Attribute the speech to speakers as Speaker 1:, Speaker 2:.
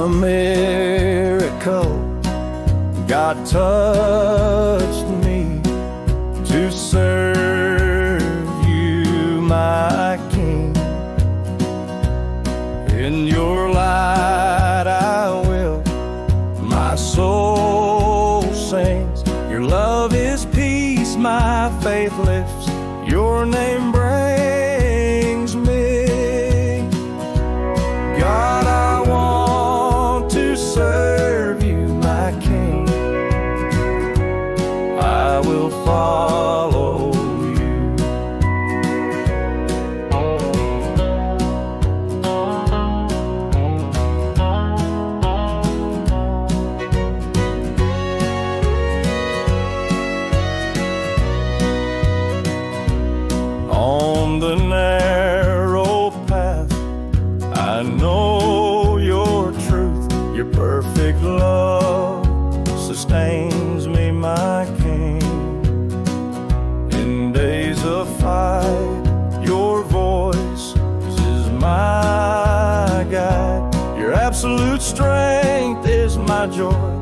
Speaker 1: a miracle. God touched me to serve you, my King. In your light I will, my soul sings. Your love is peace, my faith lifts. Your name brings me. God, I want to serve you, my King. I will follow you. On the narrow path, I know your truth. Your perfect love sustains me, my King. In days of fight, your voice is my guide. Your absolute strength is my joy.